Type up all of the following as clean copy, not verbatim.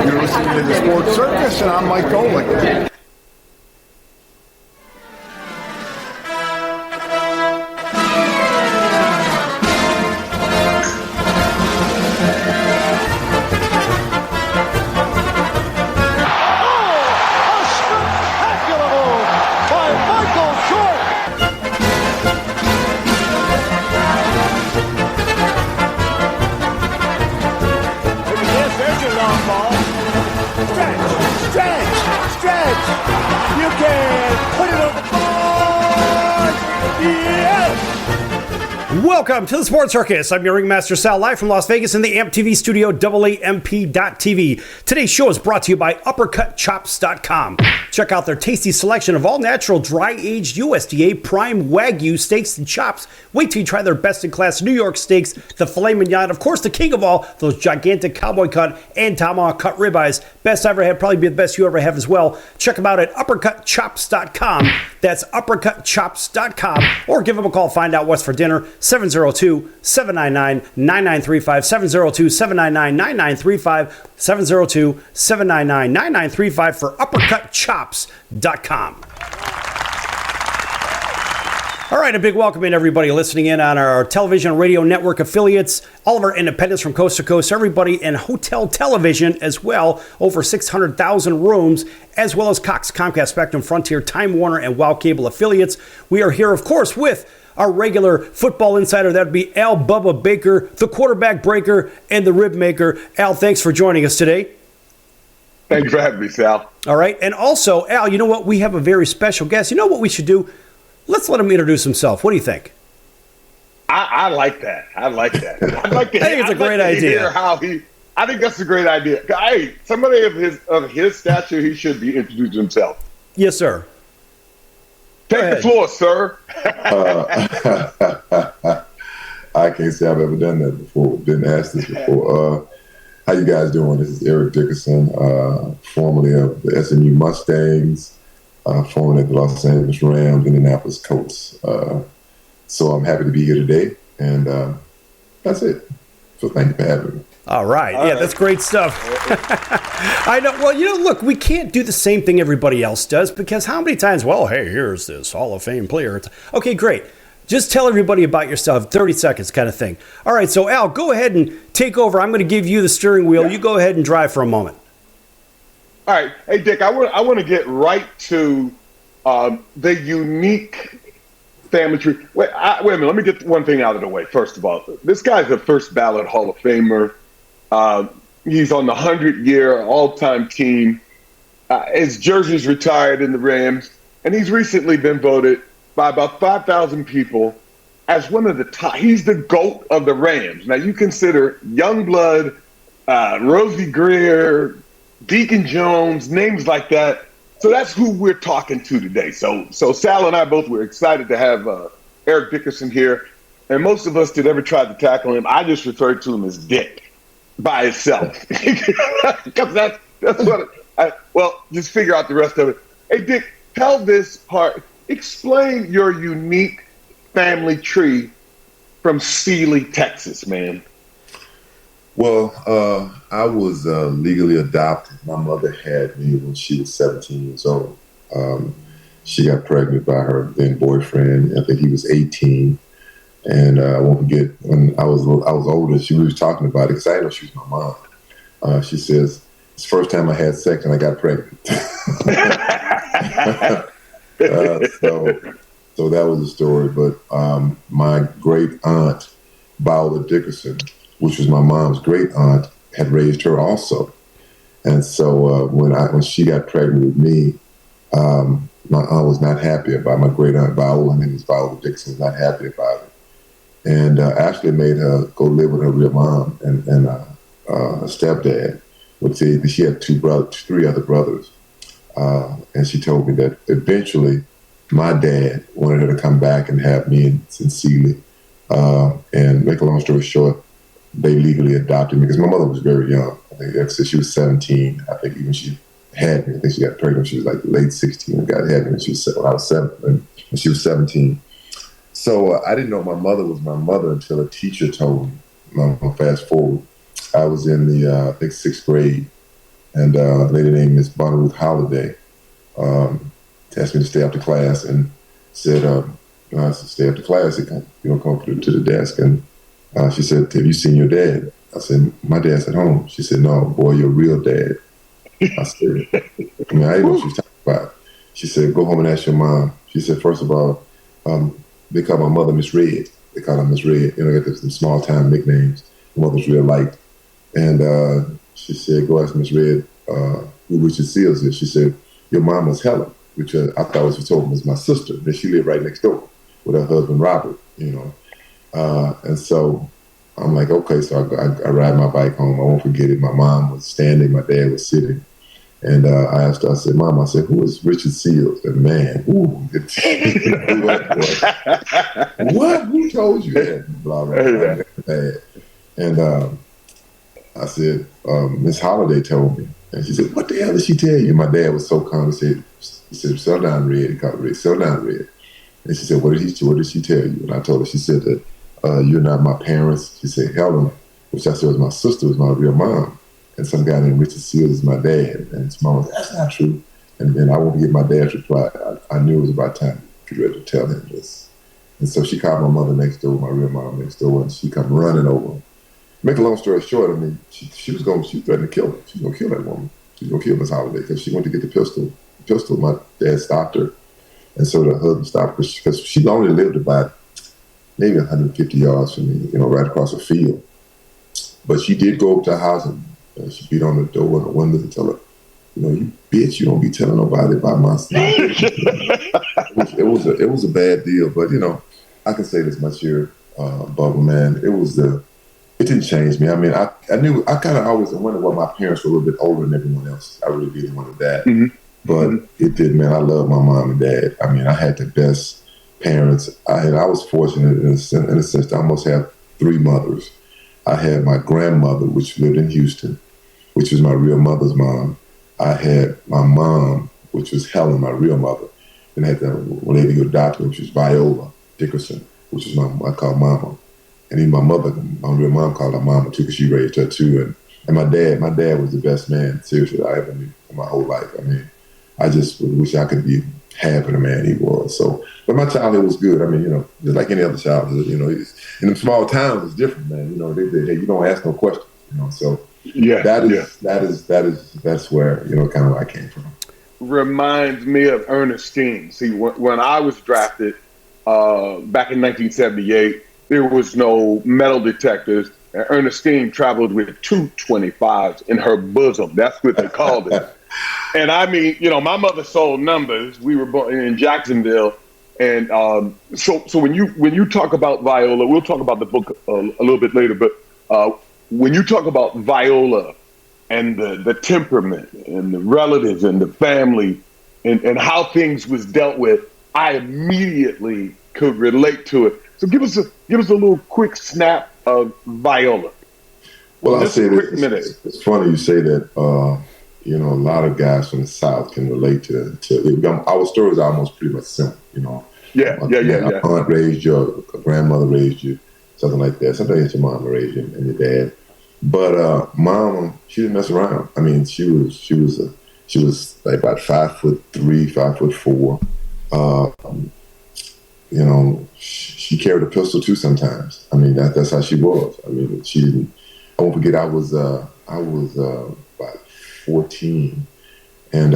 You're listening to the Sports Circus, and I'm Mike Golick. Welcome to the Sports Circus. I'm your Ringmaster Sal, live from Las Vegas in the AMP TV studio, AAMP.TV. Today's show is brought to you by UppercutChops.com. Check out their tasty selection of all-natural, dry-aged USDA prime Wagyu steaks and chops. Wait till you try their best-in-class New York steaks, the filet mignon, of course, the king of all, those gigantic cowboy cut and tomahawk cut ribeyes. Best I ever had, probably be the best you ever have as well. Check them out at UppercutChops.com. That's UppercutChops.com. Or give them a call, find out what's for dinner. 702-799-9935, 702-799-9935, 702-799-9935 for UppercutChops.com. All right, a big welcome in everybody listening in on our television and radio network affiliates, all of our independents from coast to coast, everybody in hotel television as well, over 600,000 rooms, as well as Cox, Comcast, Spectrum, Frontier, Time Warner, and WOW Cable affiliates. We are here, of course, with our regular football insider. That would be Al Bubba Baker, the quarterback breaker and the rib maker. Al, thanks for joining us today. Thanks for having me, Sal. All right, and also, Al, you know what? We have a very special guest. You know what we should do? Let's let him introduce himself. What do you think? I like that. I'd like that. I think it's a great idea. I think that's a great idea. Hey, somebody of his stature, he should be introducing himself. Yes, sir. Take the floor, sir. I can't say I've ever done that before. Been asked this before. How you guys doing? This is Eric Dickerson, formerly of the SMU Mustangs, formerly of the Los Angeles Rams, Indianapolis Colts. So I'm happy to be here today, and that's it. So thank you for having me. All right. Yeah, that's great stuff. I know. Well, look, we can't do the same thing everybody else does, because how many times, well, hey, here's this Hall of Fame player. Okay, great. Just tell everybody about yourself, 30 seconds kind of thing. All right, so Al, go ahead and take over. I'm going to give you the steering wheel. Yeah. You go ahead and drive for a moment. All right. Hey, Dick, I want to get right to the unique family tree. Wait a minute. Let me get one thing out of the way. First of all, this guy's a first ballot Hall of Famer. He's on the 100-year all-time team. His jersey's retired in the Rams, and he's recently been voted by about 5,000 people as one of the top. He's the GOAT of the Rams. Now, you consider Youngblood, Rosie Greer, Deacon Jones, names like that. So that's who we're talking to today. So Sal and I both were excited to have Eric Dickerson here. And most of us that ever tried to tackle him, I just referred to him as Dick by itself. Because that's what just figure out the rest of it. Hey, Dick, tell this part. Explain your unique family tree from Sealy, Texas, man. Well, I was legally adopted. My mother had me when she was 17 years old. She got pregnant by her then boyfriend. I think he was 18. And I won't forget, when I was older, we was talking about it because I didn't know she was my mom. She says, it's the first time I had sex and I got pregnant. So that was the story. But my great aunt, Viola Dickerson, which was my mom's great aunt, had raised her also. And so when she got pregnant with me, my aunt was not happy about it. My great aunt Viola, her name is Viola Dickerson, was not happy about it. And actually made her go live with her real mom and her stepdad. She had three other brothers. And she told me that eventually my dad wanted her to come back and have me in Sealy. And make a long story short, they legally adopted me because my mother was very young. I think she was 17. I think even she had me. I think she got pregnant. She was like late 16 and got had me when she was 17. So I didn't know my mother was my mother until a teacher told me. Fast forward, I was in the I think 6th grade, And a lady named Miss Bonnie Ruth Holliday asked me to stay after class and said, I said, stay after class and come to the desk. And she said, have you seen your dad? I said, my dad's at home. She said, no, boy, your real dad. I said, I didn't know what she was talking about. She said, go home and ask your mom. She said, first of all, they call my mother Miss Red. They call her Miss Red. Got some small time nicknames. My mother's real light. And she said, go ask Miss Red who Richard Seals is. She said, your mom is Helen, which I thought was, she told me was my sister. That she lived right next door with her husband, Robert, And so I'm like, okay, so I ride my bike home. I won't forget it. My mom was standing, my dad was sitting. And I asked her, I said, Mom, I said, who is Richard Seals? And man, what? Who told you that? Blah, blah, blah. And I said, Miss Holliday told me. And she said, what the hell did she tell you? My dad was so calm. He said, settle down, Red. He called Red, settle down, Red. And she said, what did she tell you? And I told her, she said that you're not my parents. She said, Helen, which I said was my sister, was my real mom. And some guy named Richard Seals is my dad. And his mom was, that's not true. And then I won't get my dad's reply. I knew it was about time to get ready to tell him this. And so she called my mother next door, my real mom next door, and she come running over. Make a long story short, I mean, she threatened to kill her. She was going to kill that woman. She was going to kill Miss Holliday because she went to get the pistol. The pistol, my dad stopped her. And so the husband stopped her because she only lived about maybe 150 yards from me, right across the field. But she did go up to her house and she beat on the door and the window and tell her, you bitch, you don't be telling nobody about my son. It was a bad deal, but I can say this much here, Bubba, man. It didn't change me. I mean, I knew, I kind of always wondered why my parents were a little bit older than everyone else. I really didn't want that. Mm-hmm. But it did, man. I love my mom and dad. I mean, I had the best parents. I was fortunate in a sense to almost have three mothers. I had my grandmother, which lived in Houston, which was my real mother's mom. I had my mom, which was Helen, my real mother. And I had the lady who adopted me, which was Viola Dickerson, which is I call Mama. And even my mother, my real mom called her Mama too, because she raised her too. And my dad was the best man, seriously, I ever knew in my whole life. I mean, I just wish I could be half of the man he was. So, but my childhood was good. I mean, just like any other childhood, in the small towns, it's different, man. You don't ask no questions, So yeah, that's where, kind of where I came from. Reminds me of Ernestine. See, when I was drafted back in 1978, there was no metal detectors. And Ernestine traveled with 225s in her bosom. That's what they called it. And I mean, my mother sold numbers. We were born in Jacksonville. And so when you talk about Viola, we'll talk about the book a little bit later, but when you talk about Viola and the temperament and the relatives and the family and how things was dealt with, I immediately could relate to it. So give us a little quick snap of Viola. Well, I'll say this. It's funny you say that. A lot of guys from the South can relate to our stories are almost pretty much similar. Yeah. My aunt raised you, a grandmother raised you, something like that. Sometimes your mom raised you and your dad. But Mama, she didn't mess around. I mean, she was like about 5'3", 5'4". She carried a pistol too sometimes. I mean, that's how she was. I mean, she didn't. I won't forget. I was about 14, and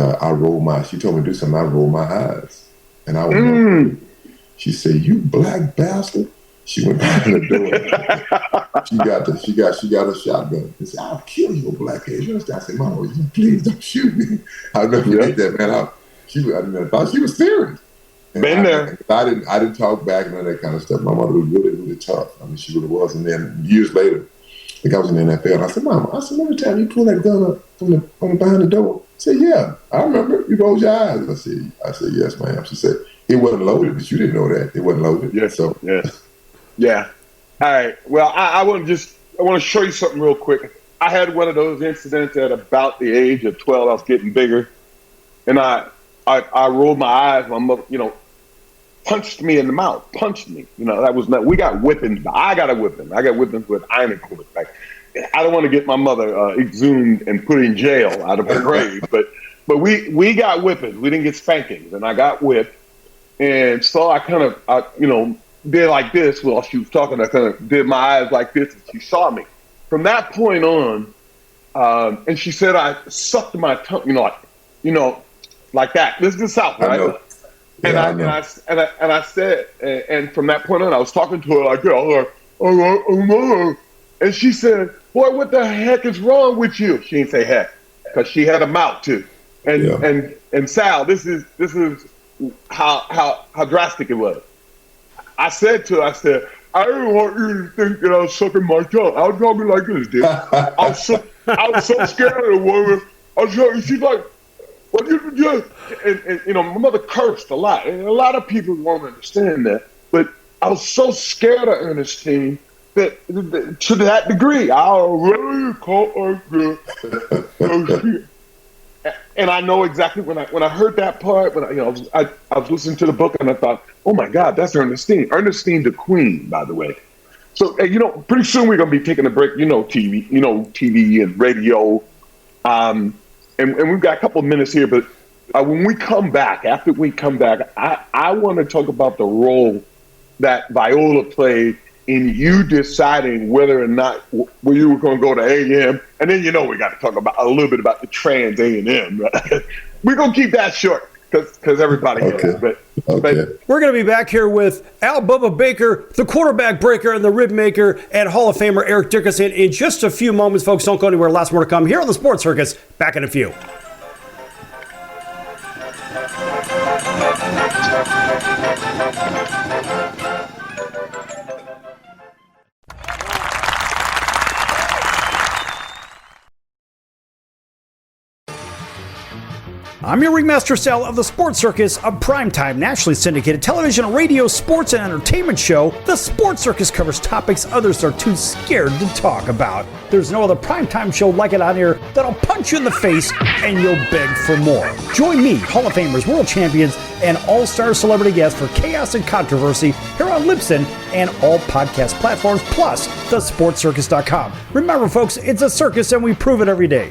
she told me to do something. I rolled my eyes, and I was. She said, "You black bastard." She went behind the door. she got a shotgun. And said, "I'll kill your black ass." You understand? I said, "Mama, please don't shoot me." I'll never forget that, man. I thought she was serious. Been there. I didn't talk back and all that kind of stuff. My mother was really, really tough. I mean, she really was. And then years later, I think I was in the NFL, and I said, "Mama," remember the time you pulled that gun up from behind the door? She said, "Yeah, I remember. You rolled your eyes." I said, "Yes, ma'am." She said, "It wasn't loaded, but you didn't know that. It wasn't loaded." Yes. So yeah. All right. Well, I want to show you something real quick. I had one of those incidents at about the age of 12. I was getting bigger, and I rolled my eyes. My mother, punched me in the mouth. Punched me. That was not. We got whippings. I got a whipping. I got whippings with iron equipment. I don't want to get my mother exhumed and put in jail out of her grave, but we got whippings. We didn't get spankings, and I got whipped. And so I kind of, did like this while she was talking. I kind of did my eyes like this, and she saw me. From that point on, and she said I sucked my tongue, like that. This is the South, right? And I said, and from that point on, I was talking to her like, and she said, "Boy, what the heck is wrong with you?" She didn't say heck because she had a mouth too. And Sal, this is how drastic it was. I said to her, I didn't want you to think that I was sucking my tongue. I was talking like this, dude. I was so scared of the woman. She's like, "What you do?" And my mother cursed a lot, and a lot of people won't understand that. But I was so scared of Ernestine that to that degree, I really caught her. And I know exactly when I heard that part. When I was listening to the book, and I thought, "Oh my God, that's Ernestine. Ernestine the Queen, by the way." So pretty soon we're gonna be taking a break. TV and radio, and we've got a couple of minutes here. But when we come back, I want to talk about the role that Viola played in you deciding whether or not you were going to go to A&M. And then, we got to talk about a little bit about the trans A&M. Right? We're going to keep that short because everybody knows. But we're going to be back here with Al Bubba Baker, the quarterback breaker and the rib maker, and Hall of Famer Eric Dickerson in just a few moments. Folks, don't go anywhere. Lots more to come here on the Sports Circus. Back in a few. I'm your Ringmaster Sal of the Sports Circus, a primetime, nationally syndicated television, radio, sports, and entertainment show. The Sports Circus covers topics others are too scared to talk about. There's no other primetime show like it on here that'll punch you in the face and you'll beg for more. Join me, Hall of Famers, world champions, and all-star celebrity guests for chaos and controversy here on Libsyn and all podcast platforms, plus thesportscircus.com. Remember, folks, it's a circus and we prove it every day.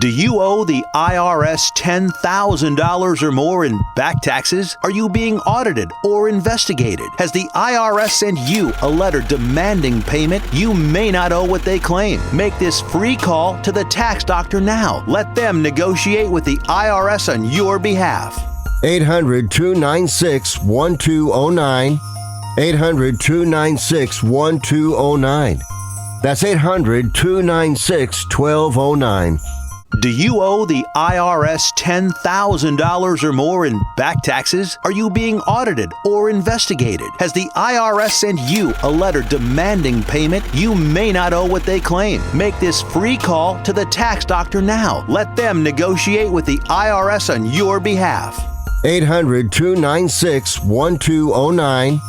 Do you owe the IRS $10,000 or more in back taxes? Are you being audited or investigated? Has the IRS sent you a letter demanding payment? You may not owe what they claim. Make this free call to the tax doctor now. Let them negotiate with the IRS on your behalf. 800-296-1209. 800-296-1209. That's 800-296-1209. Do you owe the IRS $10,000 or more in back taxes? Are you being audited or investigated? Has the IRS sent you a letter demanding payment? You may not owe what they claim. Make this free call to the tax doctor now. Let them negotiate with the IRS on your behalf. 800-296-1209.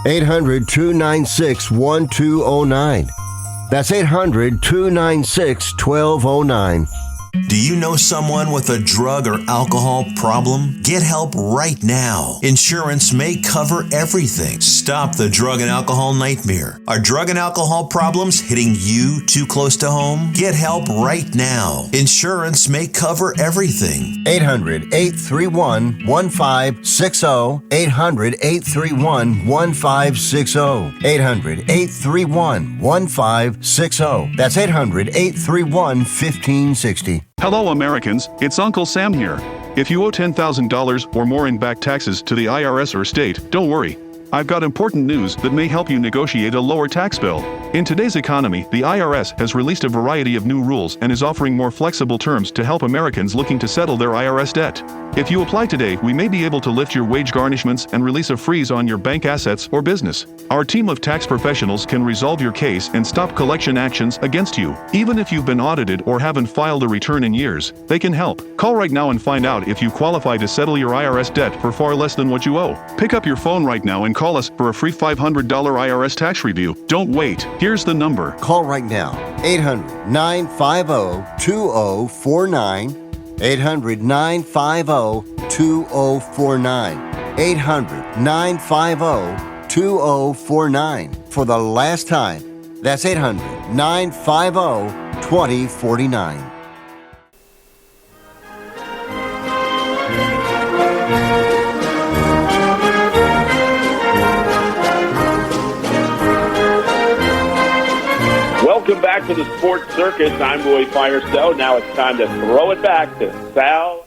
800-296-1209. That's 800-296-1209. Do you know someone with a drug or alcohol problem? Get help right now. Insurance may cover everything. Stop the drug and alcohol nightmare. Are drug and alcohol problems hitting you too close to home? Get help right now. Insurance may cover everything. 800-831-1560. 800-831-1560. 800-831-1560. That's 800-831-1560. Hello, Americans. It's Uncle Sam here. If you owe $10,000 or more in back taxes to the IRS or state, don't worry. I've got important news that may help you negotiate a lower tax bill. In today's economy, the IRS has released a variety of new rules and is offering more flexible terms to help Americans looking to settle their IRS debt. If you apply today, we may be able to lift your wage garnishments and release a freeze on your bank assets or business. Our team of tax professionals can resolve your case and stop collection actions against you. Even if you've been audited or haven't filed a return in years, they can help. Call right now and find out if you qualify to settle your IRS debt for far less than what you owe. Pick up your phone right now and call us for a free $500 IRS tax review. Don't wait. Here's the number. Call right now. 800-950-2049. 800-950-2049. 800-950-2049. For the last time, That's 800-950-2049. Welcome back to the Sports Circus. I'm Roy Firestone. Now it's time to throw it back to Sal.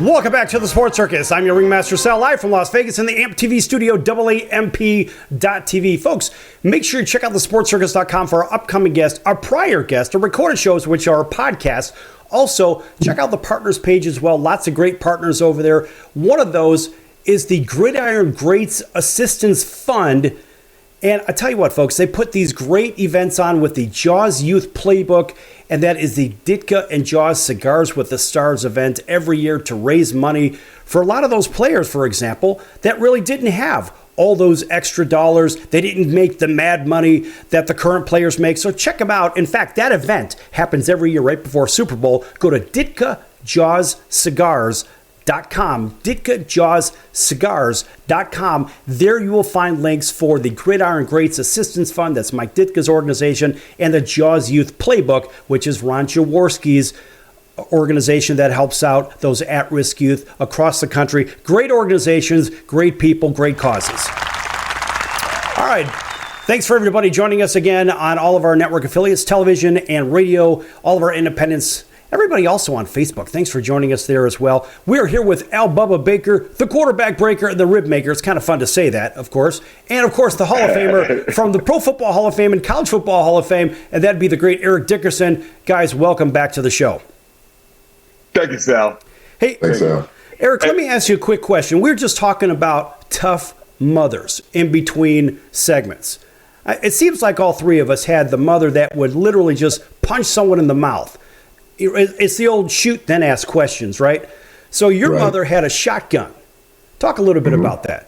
Welcome back to the Sports Circus. I'm your Ringmaster Sal, live from Las Vegas in the AMP TV studio, AAMP.TV. Folks, make sure you check out the sportscircus.com for our upcoming guests, our prior guests, our recorded shows, which are podcasts. Also, check out the partners page as well. Lots of great partners over there. One of those is the Gridiron Greats Assistance Fund. And I tell you what, folks, they put these great events on with the Jaws Youth Playbook, and that is the Ditka and Jaws Cigars with the Stars event every year to raise money for a lot of those players, for example, that really didn't have all those extra dollars. They didn't make the mad money that the current players make. So check them out. In fact, that event happens every year right before Super Bowl. Go to DitkaJawsCigars.com. DitkaJawsCigars.com. There you will find links for the Gridiron Greats Assistance Fund, that's Mike Ditka's organization, and the Jaws Youth Playbook, which is Ron Jaworski's organization that helps out those at-risk youth across the country. Great organizations, great people, great causes. All right. Thanks for everybody joining us again on all of our network affiliates, television and radio, all of our independents. Everybody also on Facebook, thanks for joining us there as well. We're here with Al Bubba Baker, the quarterback breaker and the rib maker. It's kind of fun to say that, of course. And, of course, the Hall of Famer from the Pro Football Hall of Fame and College Football Hall of Fame, and that'd be the great Eric Dickerson. Guys, welcome back to the show. Thank you, Sal. Hey, Thanks, Sal. Eric, let me ask you a quick question. We were just talking about tough mothers in between segments. It seems like all three of us had the mother that would literally just punch someone in the mouth. It's the old shoot, then ask questions, right? So your mother had a shotgun. Talk a little bit about that.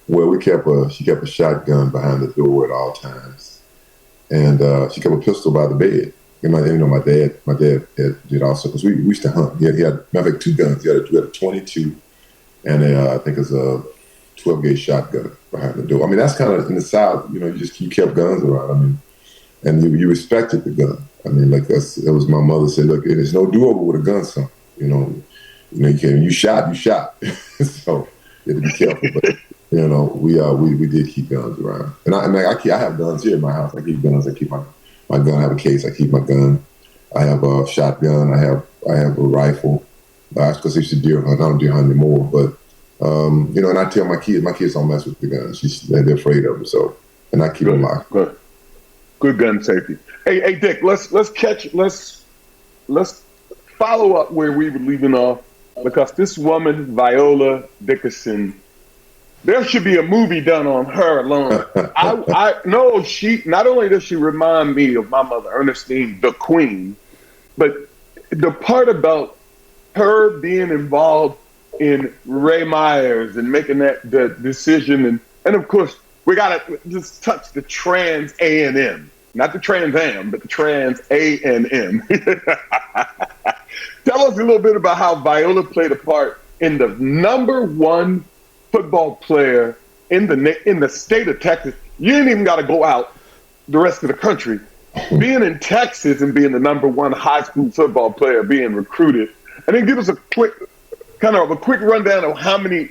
Well, she kept a shotgun behind the door at all times, and she kept a pistol by the bed. And my dad did also, because we used to hunt. He had matter of fact, two guns. He had a 22 and I think it's a 12-gauge shotgun behind the door. I mean, that's kind of in the South. You kept guns around. I mean, and you respected the gun. I mean, like it was my mother said, look, there's no do-over with a gun, son. You shot. So you had to be careful. But we did keep guns around, and I have guns here in my house. I keep guns. I keep my gun. I have a case. I keep my gun. I have a shotgun. I have a rifle. Because I used to deer hunt. I don't deer hunt anymore, but and I tell my kids don't mess with the guns. They're afraid of them. So, and I keep them locked. Good gun safety. Hey, Dick, let's follow up where we were leaving off, because this woman, Viola Dickerson, there should be a movie done on her alone. I know she not only does she remind me of my mother, Ernestine, the Queen, but the part about her being involved in Ray Myers and making the decision, and of course we gotta just touch the Trans A&M. Not the Trans Am, but the Trans A&M. Tell us a little bit about how Viola played a part in the number one football player in the state of Texas. You ain't even got to go out the rest of the country. Being in Texas and being the number one high school football player, being recruited, and then give us a quick rundown of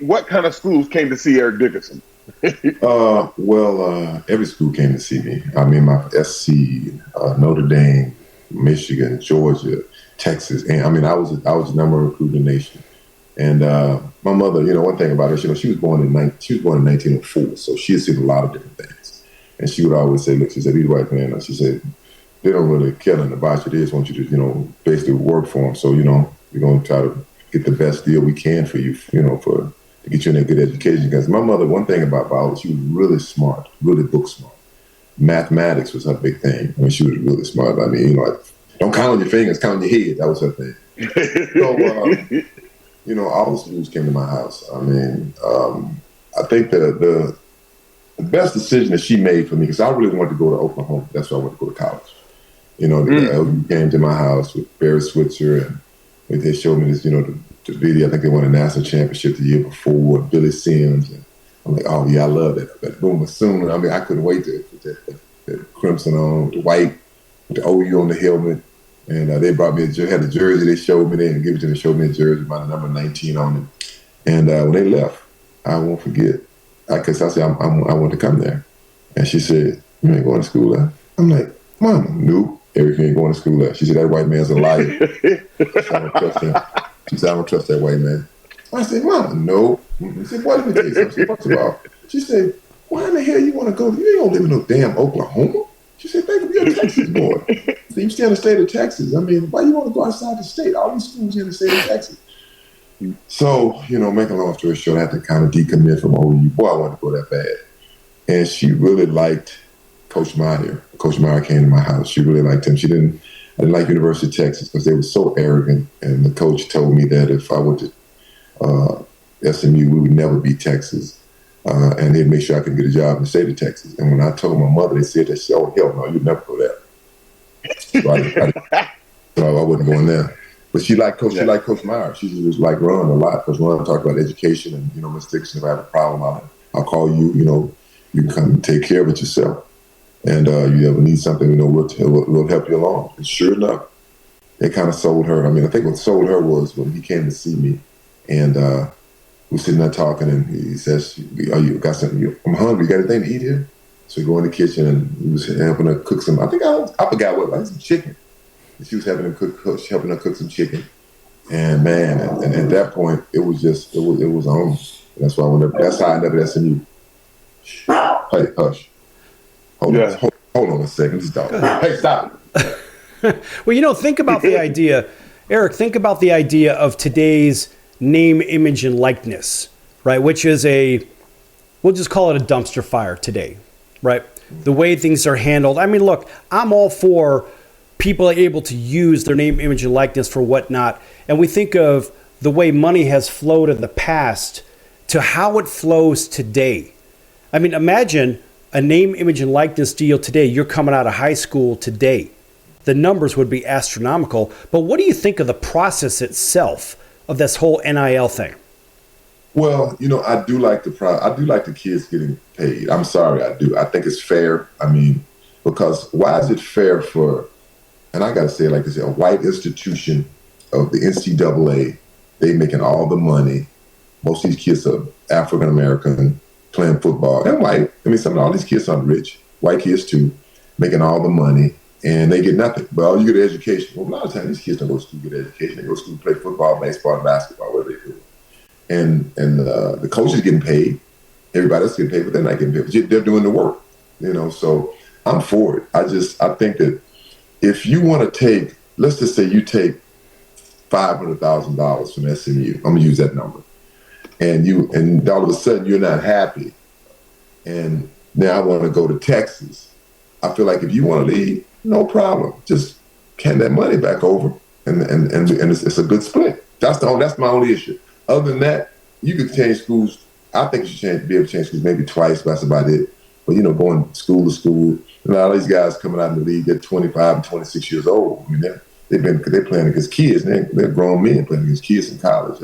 what kind of schools came to see Eric Dickerson. Every school came to see me. I mean, my SC, Notre Dame, Michigan, Georgia, Texas, and I mean, I was the number one recruit in the nation. And my mother, one thing about her, she was born in 1904, so she had seen a lot of different things. And she would always say, "Look," she said, "these white men," she said, "they don't really care nothing about you. They just want you to, basically work for them. So, we're going to try to get the best deal we can for you, to get you in a good education." Because my mother, one thing about Viola, she was really smart, really book smart. Mathematics was her big thing. I mean, she was really smart. I mean, don't count on your fingers, count on your head. That was her thing. So, all the schools came to my house. I mean, I think the best decision that she made for me, because I really wanted to go to Oklahoma. That's why I wanted to go to college. The LU came to my house with Barry Switzer, and they showed me this, the the video. I think they won a national championship the year before. Billy Sims. And I'm like, oh yeah, I love that. That Boom Bassoon. I mean, I couldn't wait to put that crimson on, the white, with the OU on the helmet. And they brought me had a jersey. They showed me. They didn't give it to me. They showed me a jersey with my number 19 on it. And when they left, I won't forget. Because I said, I want to come there. And she said, you ain't going to school there? I'm like, Mama, nope. Eric, you ain't going to school there. She said, that white man's a liar. I don't trust him. She said, I don't trust that white man. I said, Mama, no. She said, what did we do? First of all, she said, why in the hell you want to go? You ain't going to live in no damn Oklahoma. She said, think of you're a Texas boy. You stay in the state of Texas. I mean, why you want to go outside the state? All these schools in the state of Texas. So, make a long story short, I had to kind of decommit from OU. Boy, I wanted to go that bad. And she really liked Coach Meyer. Coach Meyer came to my house. She really liked him. I didn't like University of Texas because they were so arrogant. And the coach told me that if I went to SMU, we would never beat Texas. And they'd make sure I could get a job in the state of Texas. And when I told my mother, they said that, she said, oh, hell no, you'd never go there. So I wasn't going there. But she liked Coach Meyer. She just liked Ron a lot because Ron talked about education and, Miss Dickerson, if I have a problem, I'll call you, you can come and take care of it yourself. And you ever need something, we'll help you along. And sure enough, they kind of sold her. I mean, I think what sold her was when he came to see me and we were sitting there talking and he says, oh, you got something? I'm hungry. You got anything to eat here? So we go in the kitchen and he was helping her cook some, I forgot what, like some chicken. She was helping her cook some chicken. And man, and at that point, it was on. And that's why that's how I ended up at SMU. Hey, hush. Hold on a second. Stop. Hey, stop. Well, think about the idea, Eric, of today's name, image, and likeness, right? Which is we'll just call it a dumpster fire today, right? The way things are handled. I mean, look, I'm all for people are able to use their name, image, and likeness for whatnot. And we think of the way money has flowed in the past to how it flows today. I mean, imagine a name, image, and likeness deal today. You're coming out of high school today. The numbers would be astronomical. But what do you think of the process itself of this whole NIL thing? Well, I do like the kids getting paid. I'm sorry, I do. I think it's fair. I mean, because why is it fair for, and I got to say it like this, a white institution of the NCAA, they making all the money. Most of these kids are African-American, playing football. And white. I mean, all these kids aren't rich. White kids, too, making all the money, and they get nothing. Well, you get an education. Well, a lot of times, these kids don't go to school to get an education. They go to school to play football, baseball, basketball, whatever they do. And the coach is getting paid. Everybody else is getting paid, but they're not getting paid. They're doing the work, So I'm for it. I think that if you want to take, let's just say you take $500,000 from SMU. I'm gonna use that number, and all of a sudden you're not happy, and now I want to go to Texas. I feel like if you want to leave, no problem. Just hand that money back over, and it's a good split. That's my only issue. Other than that, you could change schools. I think you should be able to change schools maybe twice. But that's about it. But going school to school, and all these guys coming out in the league, they're 25 and 26 years old. I mean, they're playing against kids. They're grown men playing against kids in college.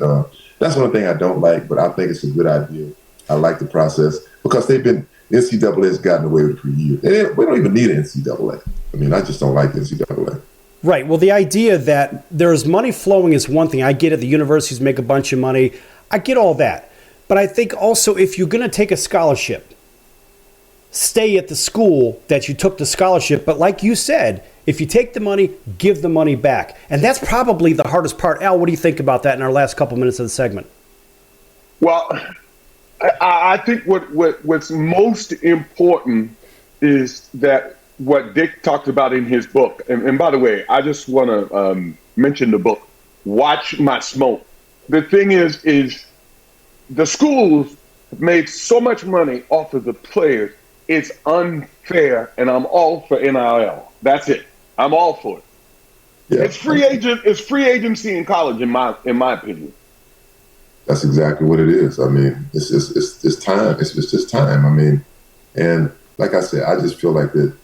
That's one thing I don't like, but I think it's a good idea. I like the process because the NCAA has gotten away with it for years. We don't even need an NCAA. I mean, I just don't like the NCAA. Right. Well, the idea that there's money flowing is one thing. I get it. The universities make a bunch of money. I get all that. But I think also if you're going to take a scholarship, stay at the school that you took the scholarship. But like you said, if you take the money, give the money back. And that's probably the hardest part. Al, what do you think about that in our last couple minutes of the segment? Well, I think what's most important is that what Dick talked about in his book. And by the way, I just want to mention the book, Watch My Smoke. The thing is the schools have made so much money off of the players. It's unfair, and I'm all for NIL. That's it. I'm all for it. Yeah. It's free agency in college, in my opinion. That's exactly what it is. I mean, it's time. It's just time. I mean, and like I said, I just feel like that.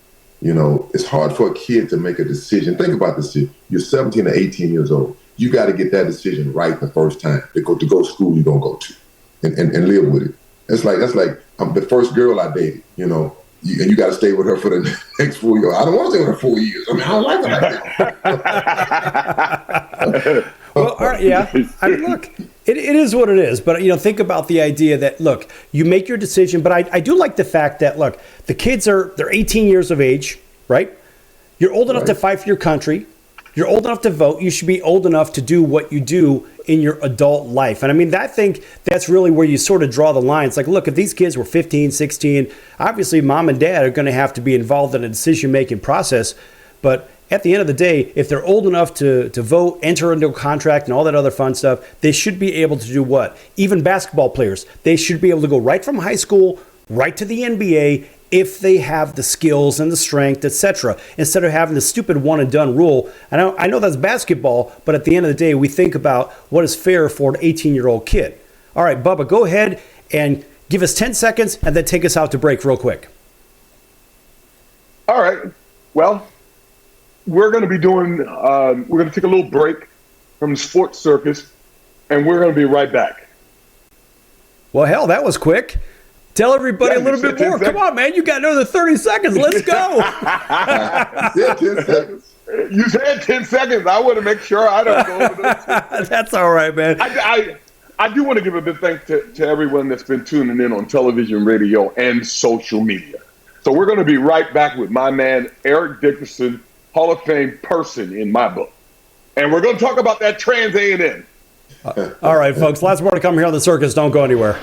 It's hard for a kid to make a decision. Think about this, kid. You're 17 or 18 years old. you got to get that decision right the first time to go to school you're going to go to and live with it. That's like the first girl I dated, you know, and you got to stay with her for the next 4 years. I don't want to stay with her 4 years. I mean, I don't like her like that. Well, all right, yeah. I mean, look, it is what it is. But, you know, think about the idea that, look, you make your decision. But I do like the fact that, look, the kids they're 18 years of age, right? You're old enough to fight for your country. You're old enough to vote. You should be old enough to do what you do in your adult life. And I mean, I think that's really where you sort of draw the line. It's like, look, if these kids were 15, 16, obviously mom and dad are going to have to be involved in a decision-making process. But at the end of the day, if they're old enough to vote, enter into a contract and all that other fun stuff, they should be able to do what? Even basketball players, they should be able to go right from high school, right to the NBA, if they have the skills and the strength, etc., instead of having the stupid one-and-done rule. I know that's basketball, but at the end of the day, we think about what is fair for an 18-year-old kid. All right, Bubba, go ahead and give us 10 seconds and then take us out to break real quick. All right. Well, we're going to be doing, we're going to take a little break from the Sports Circus, and we're going to be right back. Well, hell, that was quick. Tell everybody a little bit more. Come on, man. You got another 30 seconds. Let's go. 10 seconds. You said 10 seconds. I want to make sure I don't go over those. That's all right, man. I do want to give a big thanks to everyone that's been tuning in on television, radio, and social media. So we're going to be right back with my man, Eric Dickerson, Hall of Fame person in my book. And we're going to talk about that trans A&M. All right, folks. Lots more to come here on the circus. Don't go anywhere.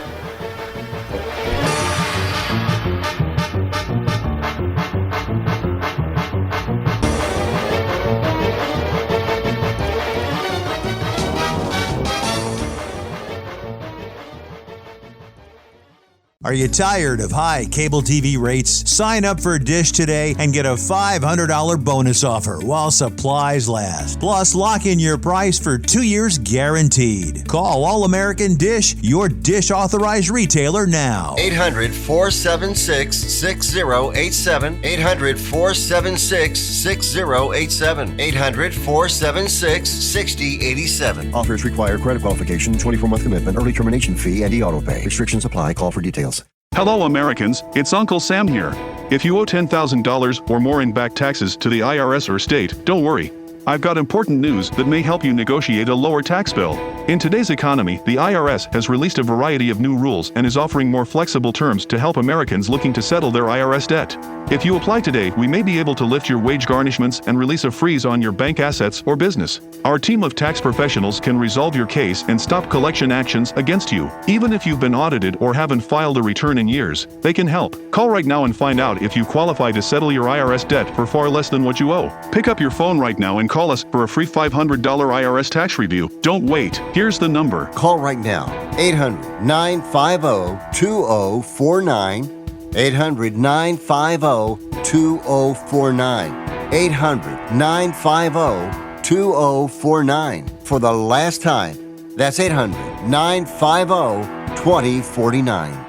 Are you tired of high cable TV rates? Sign up for Dish today and get a $500 bonus offer while supplies last. Plus, lock in your price for 2 years guaranteed. Call All American Dish, your Dish authorized retailer now. 800-476-6087. 800-476-6087. 800-476-6087. Offers require credit qualification, 24-month commitment, early termination fee, and e-auto pay. Restrictions apply. Call for details. Hello, Americans. It's Uncle Sam here. If you owe $10,000 or more in back taxes to the IRS or state, don't worry. I've got important news that may help you negotiate a lower tax bill. In today's economy, the IRS has released a variety of new rules and is offering more flexible terms to help Americans looking to settle their IRS debt. If you apply today, we may be able to lift your wage garnishments and release a freeze on your bank assets or business. Our team of tax professionals can resolve your case and stop collection actions against you. Even if you've been audited or haven't filed a return in years, they can help. Call right now and find out if you qualify to settle your IRS debt for far less than what you owe. Pick up your phone right now and call us for a free $500 IRS tax review. Don't wait. Here's the number. Call right now. 800-950-2049. 800-950-2049. 800-950-2049. For the last time, that's 800-950-2049.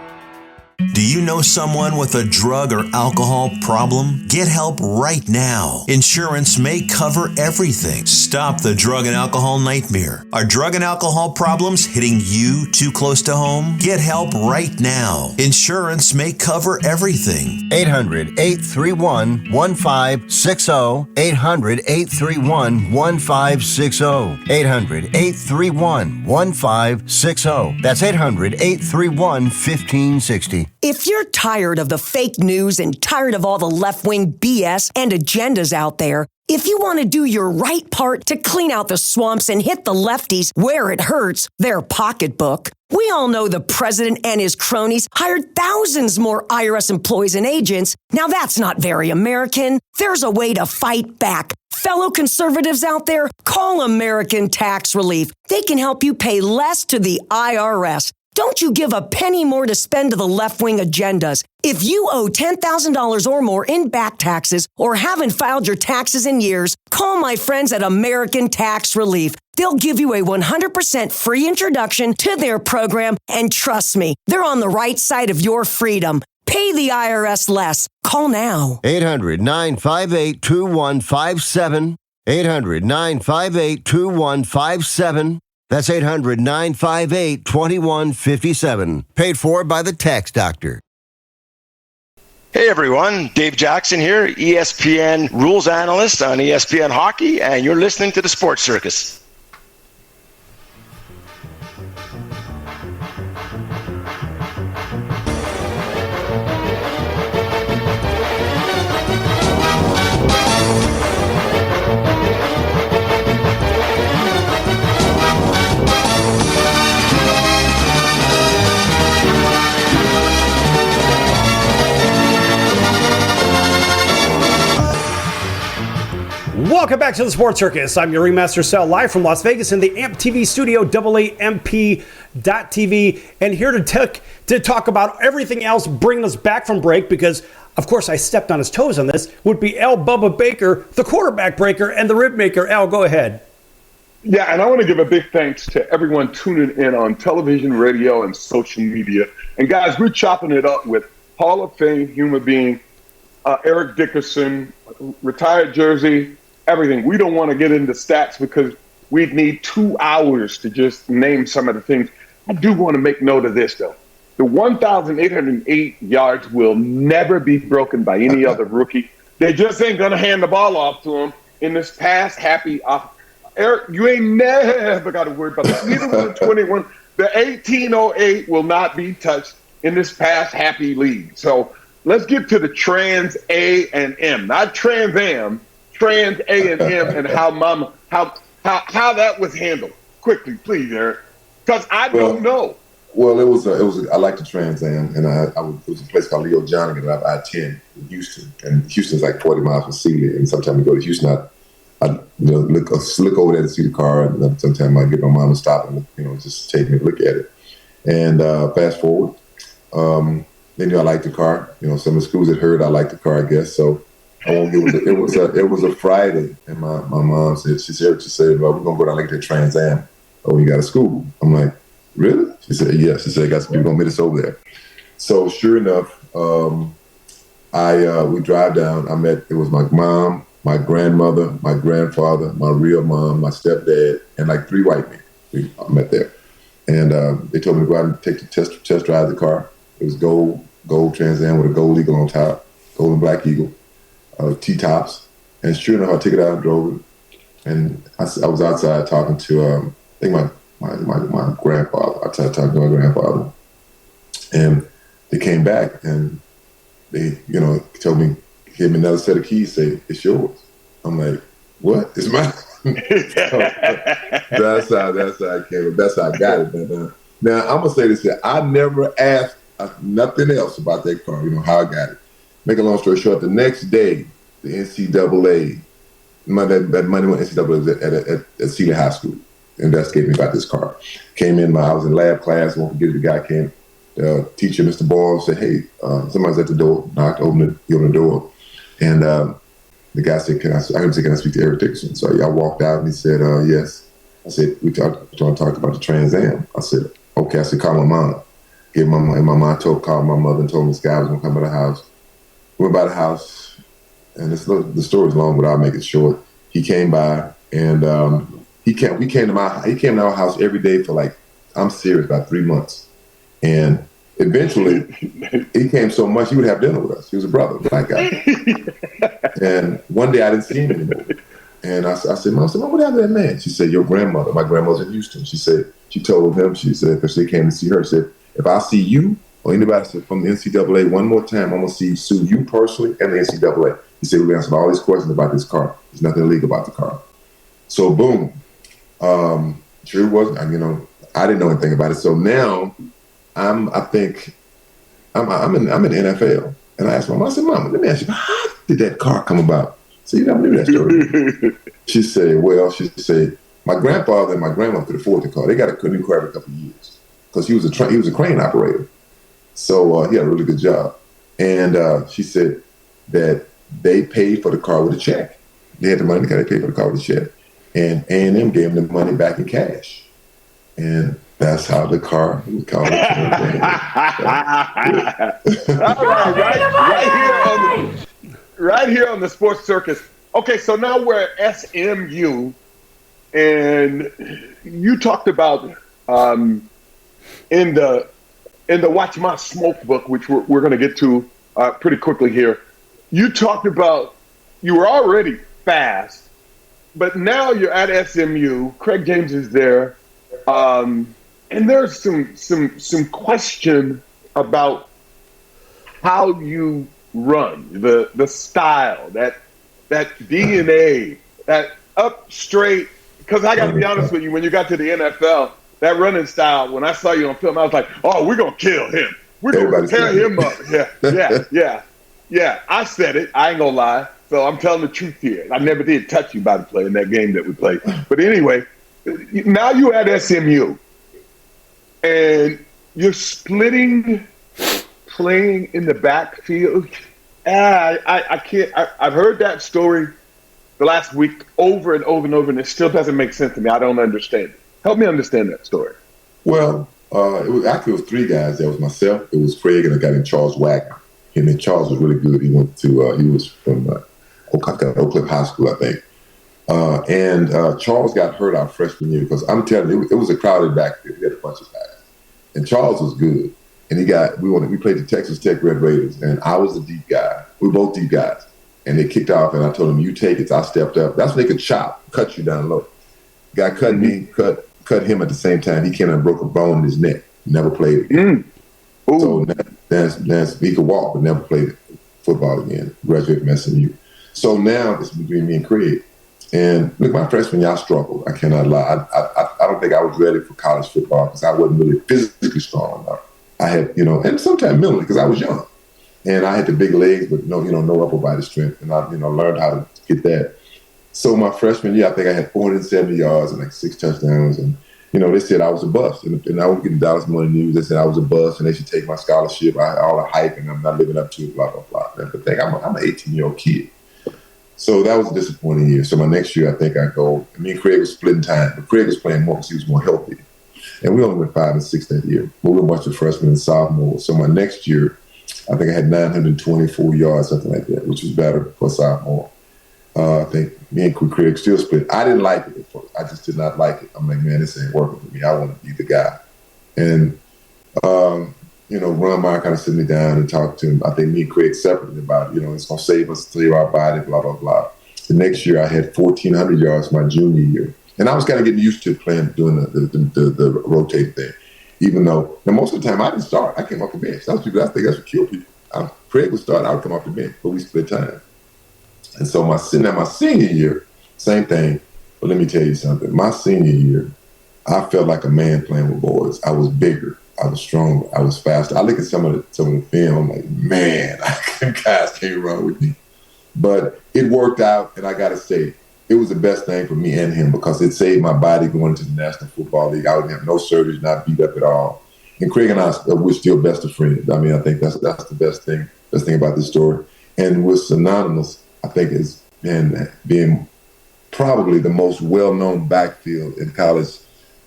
Do you know someone with a drug or alcohol problem? Get help right now. Insurance may cover everything. Stop the drug and alcohol nightmare. Are drug and alcohol problems hitting you too close to home? Get help right now. Insurance may cover everything. 800-831-1560. 800-831-1560. 800-831-1560. That's 800-831-1560. If you're tired of the fake news and tired of all the left-wing BS and agendas out there, if you want to do your right part to clean out the swamps and hit the lefties where it hurts, their pocketbook, we all know the president and his cronies hired thousands more IRS employees and agents. Now that's not very American. There's a way to fight back. Fellow conservatives out there, call American Tax Relief. They can help you pay less to the IRS. Don't you give a penny more to spend to the left-wing agendas. If you owe $10,000 or more in back taxes or haven't filed your taxes in years, call my friends at American Tax Relief. They'll give you a 100% free introduction to their program, and trust me, they're on the right side of your freedom. Pay the IRS less. Call now. 800-958-2157. 800-958-2157. That's 800-958-2157. Paid for by the Tax Doctor. Hey everyone, Dave Jackson here, ESPN rules analyst on ESPN Hockey, and you're listening to the Sports Circus. Welcome back to the Sports Circus. I'm your Ringmaster Sal, live from Las Vegas in the AMP TV studio, AAMP.TV, and here to talk about everything else, bringing us back from break, because, of course, I stepped on his toes on this, would be Al Bubba Baker, the quarterback breaker and the rib maker. Al, go ahead. Yeah, and I want to give a big thanks to everyone tuning in on television, radio, and social media. And, guys, we're chopping it up with Hall of Fame human being Eric Dickerson, retired jersey, everything. We don't want to get into stats because we'd need 2 hours to just name some of the things. I do want to make note of this, though. The 1,808 yards will never be broken by any other rookie. They just ain't going to hand the ball off to him in this pass happy off. Eric, you ain't never got to worry about that. Even with the 21, the 1808 will not be touched in this pass happy league. So let's get to the trans A and M, not trans Am. Trans A and M, and how that was handled. Quickly, please, Eric, because I don't know. Well, it was I like the Trans Am, and it was a place called Leo Johnny that I-10 in Houston, and Houston's like 40 miles from Sealy, and sometimes we go to Houston, I look over there to see the car, and sometimes I get my mom to stop and just take me to look at it. And fast forward, then I like the car. Some of the schools had heard I liked the car, I guess. So it was a Friday, and my mom said, well, we're gonna go down like the Trans Am. Oh, you got a school? I'm like, really? She said, yeah. She said, we're gonna meet us over there. So sure enough, we drive down. It was my mom, my grandmother, my grandfather, my real mom, my stepdad, and like 3 white men. I met there, and they told me to go out and take the test drive the car. It was gold Trans Am with a gold eagle on top, gold and black eagle. T-tops, and sure enough, I took it out and drove it. And I was outside talking to, I think my grandfather. I talked to my grandfather, and they came back and they, told me, gave me another set of keys. Say it's yours. I'm like, what? It's mine. That's how I came. That's how I got it. Now I'm gonna say this here. I never asked nothing else about that car. How I got it. Make a long story short, the next day, the NCAA, that money went to NCAA at Sealy High School, investigated me about this car. Came in, I was in lab class, won't forget the guy came, the teacher, Mr. Ball, said, hey, somebody's at the door, knocked, opened the door. And the guy said, can I speak to Eric Dickerson? So I walked out and he said, yes. I said, we talked about the Trans Am. I said, okay. I said, call my mom. And my mom called my mother and told me this guy was going to come by the house. Went by the house, and the story's long, but I'll make it short. He came by, and he came to our house every day for I'm serious, about 3 months. And eventually, he came so much he would have dinner with us. He was a brother, black guy. And one day I didn't see him anymore. And I said, Mom, what happened to that man? She said, your grandmother. My grandmother's in Houston. She said, she told him, she said, because they came to see her, said, if I see you or anybody from the NCAA one more time, I'm going to sue you personally and the NCAA. He said, we're answering all these questions about this car. There's nothing illegal about the car. So boom. Sure wasn't, I didn't know anything about it. So now I'm in the NFL. And I asked my mom, I said, Mom, let me ask you, how did that car come about? So you never knew that story. She said, my grandfather and my grandmother could afford the car. They got a new car every couple of years because he was a crane operator. So he had a really good job. And she said that they paid for the car with a check. They had the money, they paid for the car with a check. And A&M gave them the money back in cash. And that's how the car was called. Right here on the Sports Circus, Okay, so now we're at SMU, and you talked about in the Watch My Smoke book, which we're going to get to pretty quickly here. You talked about you were already fast, but now you're at SMU. Craig James is there, and there's some question about how you run, the style, that DNA, that up straight. Because I got to be honest with you, when you got to the NFL, that running style, when I saw you on film, I was like, oh, we're going to kill him. We're going to tear him up. Yeah. I said it. I ain't going to lie. So I'm telling the truth here. I never did touch you by the play in that game that we played. But anyway, now you're at SMU, and you're splitting playing in the backfield. I can't. I've heard that story the last week over and over and over, and it still doesn't make sense to me. I don't understand it. Help me understand that story. Well, it was three guys. There was myself, it was Craig, and a guy named Charles Wagner. And Charles was really good. He was from Oak Cliff High School, I think. And Charles got hurt our freshman year because I'm telling you, it was a crowded backfield. We had a bunch of guys, and Charles was good. And we played the Texas Tech Red Raiders, and I was the deep guy. We were both deep guys. And they kicked off, and I told them, you take it. So I stepped up. That's when they could cut you down low. Guy cut me, cut him at the same time. He came and broke a bone in his neck. Never played again. So that's he could walk, but never played football again. Graduated from SMU. So now it's between me and Craig. And look, my freshman year, I struggled. I cannot lie. I don't think I was ready for college football because I wasn't really physically strong enough. I had, and sometimes mentally because I was young. And I had the big legs, but no upper body strength. And I, learned how to get that. So my freshman year, I think I had 470 yards and like 6 touchdowns. And, they said I was a bust. And I was getting Dallas Morning News. They said I was a bust and they should take my scholarship. I had all the hype and I'm not living up to it, blah, blah, blah. That's the thing. I'm an 18-year-old kid. So that was a disappointing year. So my next year, I think me and Craig was splitting time. But Craig was playing more because he was more healthy. And we only went 5 and 6 that year. We were a bunch of freshmen and sophomores. So my next year, I think I had 924 yards, something like that, which was better for a sophomore. I think me and Craig still split. I didn't like it at first. I just did not like it. I'm like, man, this ain't working for me. I want to be the guy. And, Ron Meyer kind of sit me down and talked to him. I think me and Craig separately about it. It's going to save us, save our body, blah, blah, blah. The next year, I had 1,400 yards my junior year. And I was kind of getting used to doing the rotate thing. Even though, most of the time I didn't start. I came off the bench. I think that's what killed people. Craig would start, I would come off the bench, but we split time. And so my senior year, same thing. But let me tell you something. My senior year, I felt like a man playing with boys. I was bigger. I was stronger. I was faster. I look at some of the film, I'm like, man, guys can't run with me. But it worked out, and I got to say, it was the best thing for me and him because it saved my body going to the National Football League. I would have no surgery, not beat up at all. And Craig and I, we're still best of friends. I mean, I think that's the best thing about this story. And what's synonymous, I think, is being probably the most well-known backfield in college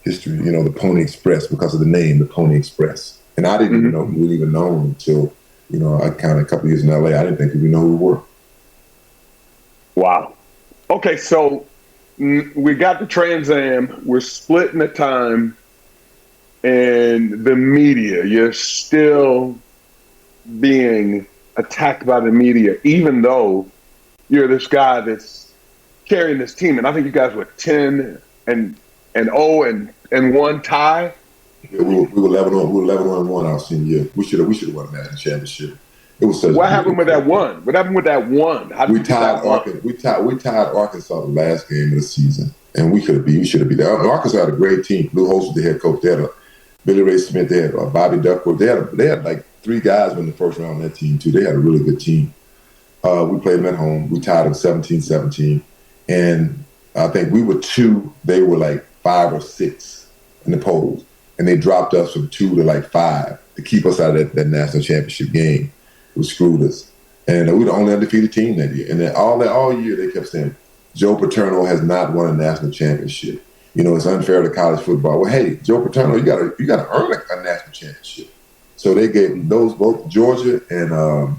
history, the Pony Express, because of the name, the Pony Express. And I didn't even know who we even known until, I counted a couple of years in LA. I didn't think we know who we were. Wow. Okay, so we got the Trans Am. We're splitting the time, and the media. You're still being attacked by the media, even though you're this guy that's carrying this team. And I think you guys were 10-0 and 1 tie. Yeah, we were 11-1 our senior year. We should have won a national championship. It was such. What happened with that one? What happened with that one? We tied Arkansas the last game of the season, and we should have beat there. Arkansas had a great team. Lou Holtz was the head coach. They had Billy Ray Smith. They had Bobby Duckworth. They had like 3 guys in the first round on that team too. They had a really good team. We played them at home. We tied them 17-17, and I think we were 2. They were like 5 or 6 in the polls, and they dropped us from 2 to like 5 to keep us out of that national championship game. Who screwed us. And we were the only undefeated team that year. And then all year they kept saying, Joe Paterno has not won a national championship. It's unfair to college football. Well, hey, Joe Paterno, you gotta earn a national championship. So they gave those both Georgia and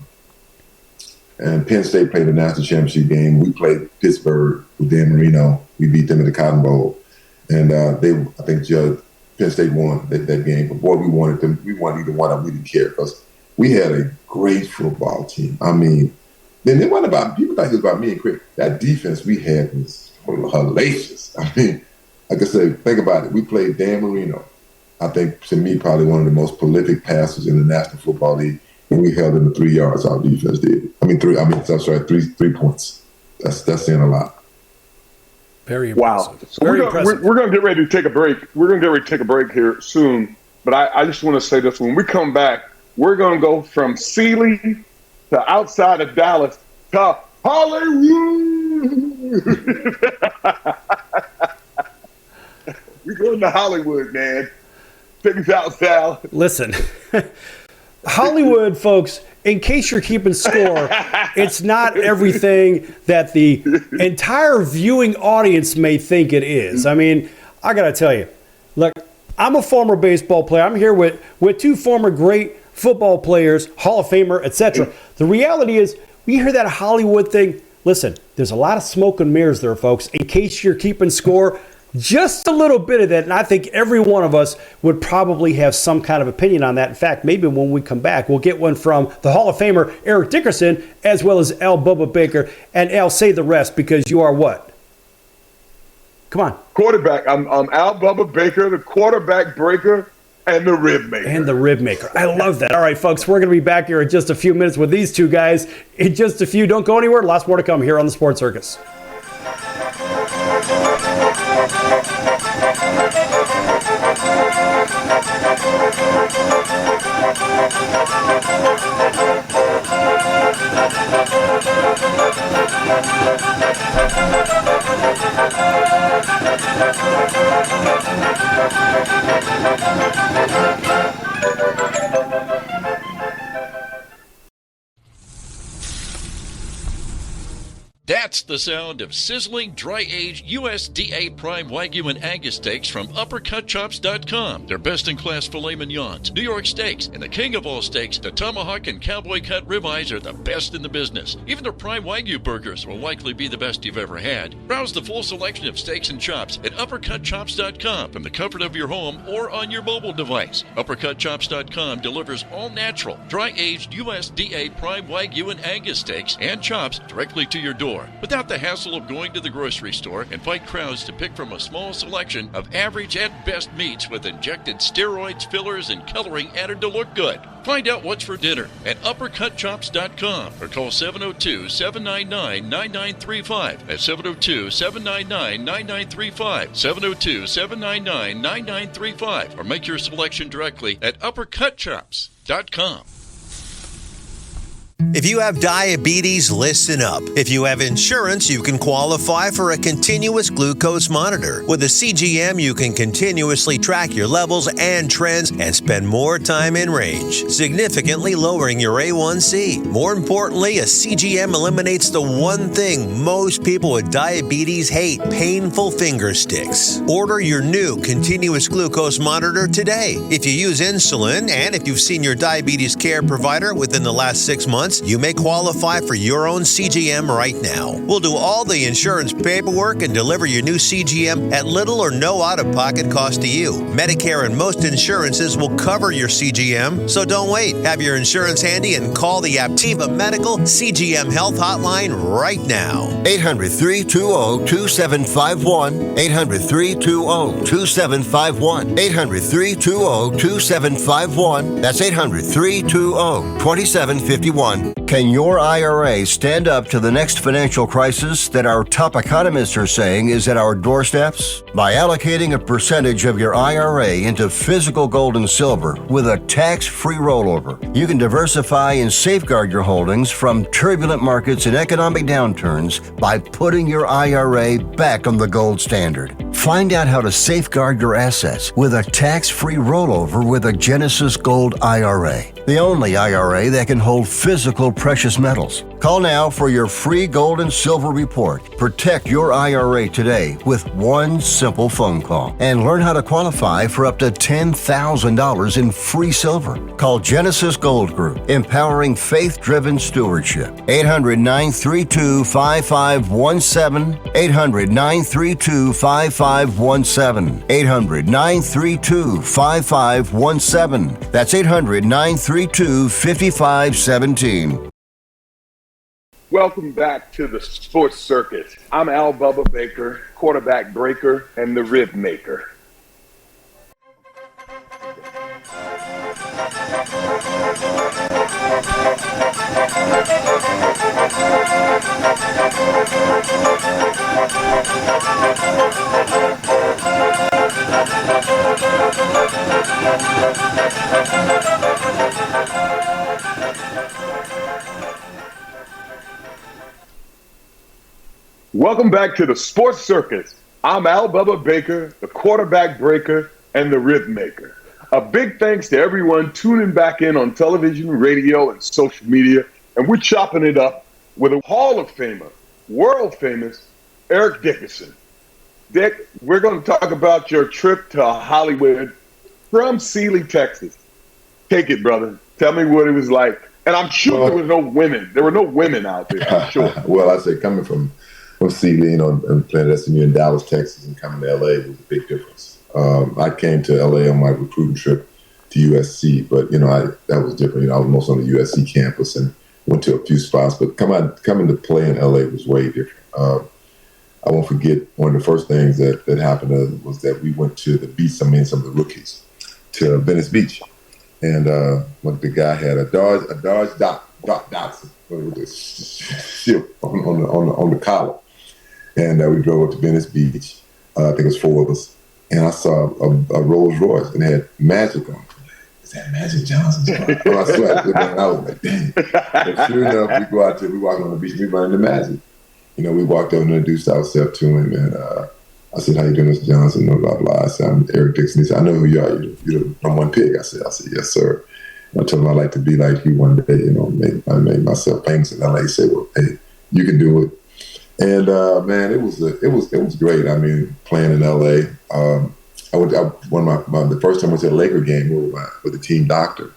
And Penn State played the national championship game. We played Pittsburgh with Dan Marino. We beat them in the Cotton Bowl. And I think Penn State won that game. But boy, we wanted them. We wanted either one of them. We didn't care because we had a great football team. I mean, then it wasn't about, people thought it was about me and Chris. That defense we had was hellacious. I mean, like I said, think about it. We played Dan Marino. I think, to me, probably one of the most prolific passers in the National Football League. And we held him to 3 yards, our defense did. Three points. That's saying a lot. Very impressive. Wow. So we're going to get ready to take a break. We're going to get ready to take a break here soon. But I just want to say this. When we come back, we're going to go from Sealy to outside of Dallas to Hollywood. We're going to Hollywood, man. Take us out, Sal. Listen, Hollywood, folks, in case you're keeping score, it's not everything that the entire viewing audience may think it is. I mean, I got to tell you, look, I'm a former baseball player. I'm here with two former great football players, Hall of Famer, etc. The reality is, we hear that Hollywood thing. Listen, there's a lot of smoke and mirrors there, folks. In case you're keeping score, just a little bit of that, and I think every one of us would probably have some kind of opinion on that. In fact, maybe when we come back, we'll get one from the Hall of Famer, Eric Dickerson, as well as Al Bubba Baker. And Al, say the rest, because you are what? Come on. Quarterback. I'm Al Bubba Baker, the quarterback breaker, and the rib maker. I love that. All right, folks, we're going to be back here in just a few minutes with these two guys. In just a few. Don't go anywhere. Lots more to come here on the Sports Circus. That's the sound of sizzling, dry-aged USDA Prime Wagyu and Angus steaks from UpperCutChops.com. Their best-in-class filet mignons, New York steaks, and the king of all steaks, the tomahawk and cowboy cut ribeyes are the best in the business. Even their Prime Wagyu burgers will likely be the best you've ever had. Browse the full selection of steaks and chops at UpperCutChops.com from the comfort of your home or on your mobile device. UpperCutChops.com delivers all-natural, dry-aged USDA Prime Wagyu and Angus steaks and chops directly to your door, without the hassle of going to the grocery store and fight crowds to pick from a small selection of average at best meats with injected steroids, fillers, and coloring added to look good. Find out what's for dinner at UpperCutChops.com or call 702-799-9935. That's 702-799-9935. 702-799-9935. Or make your selection directly at UpperCutChops.com. If you have diabetes, listen up. If you have insurance, you can qualify for a continuous glucose monitor. With a CGM, you can continuously track your levels and trends and spend more time in range, significantly lowering your A1C. More importantly, a CGM eliminates the one thing most people with diabetes hate: painful finger sticks. Order your new continuous glucose monitor today. If you use insulin and if you've seen your diabetes care provider within the last 6 months, you may qualify for your own CGM right now. We'll do all the insurance paperwork and deliver your new CGM at little or no out-of-pocket cost to you. Medicare and most insurances will cover your CGM, so don't wait. Have your insurance handy and call the Aptiva Medical CGM Health Hotline right now. 800-320-2751. 800-320-2751. 800-320-2751. That's 800-320-2751. Can your IRA stand up to the next financial crisis that our top economists are saying is at our doorsteps? By allocating a percentage of your IRA into physical gold and silver with a tax-free rollover, you can diversify and safeguard your holdings from turbulent markets and economic downturns by putting your IRA back on the gold standard. Find out how to safeguard your assets with a tax-free rollover with a Genesis Gold IRA. The only IRA that can hold physical precious metals. Call now for your free gold and silver report. Protect your IRA today with one simple phone call and learn how to qualify for up to $10,000 in free silver. Call Genesis Gold Group, empowering faith-driven stewardship. 800-932-5517. 800-932-5517. 800-932-5517. That's 800-932-5517. Welcome back to the Sports Circus. I'm Al Bubba Baker, quarterback breaker and the rib maker. Welcome back to the Sports Circus. I'm Al Bubba Baker, the quarterback breaker and the rib maker. A big thanks to everyone tuning back in on television, radio, and social media. And we're chopping it up with a Hall of Famer, world famous Eric Dickerson. Dick, we're going to talk about your trip to Hollywood from Sealy, Texas. Take it, brother. Tell me what it was like. And I'm sure there were no women. There were no women out there, I'm sure. Well, I say coming from Sealy, you know, and playing at SMU in Dallas, Texas, and coming to LA was a big difference. I came to LA on my recruiting trip to USC, but, you know, that was different. You know, I was most on the USC campus and went to a few spots, but coming to play in LA was way different. I won't forget one of the first things that happened was that we went to the beach, some of the rookies, to Venice Beach. And the guy had a Dodge Datsun with a ship on the collar. And we drove up to Venice Beach. I think it was 4 of us. And I saw a Rolls Royce and it had Magic on it. Is that Magic Johnson's car? Well, I swear, I was like, dang. But sure enough, we walk on the beach and we run into Magic. You know, we walked over and introduced ourselves to him. And I said, how you doing, Mr. Johnson? Blah, blah, blah. I said, I'm Eric Dickerson. He said, I know who you are. You're from one pig. I said, yes, sir. And I told him I'd like to be like you one day, you know, I made myself famous in LA. He said, well, hey, you can do it. And man, it was great. I mean, playing in LA. The first time I went to a Laker game with the team doctor,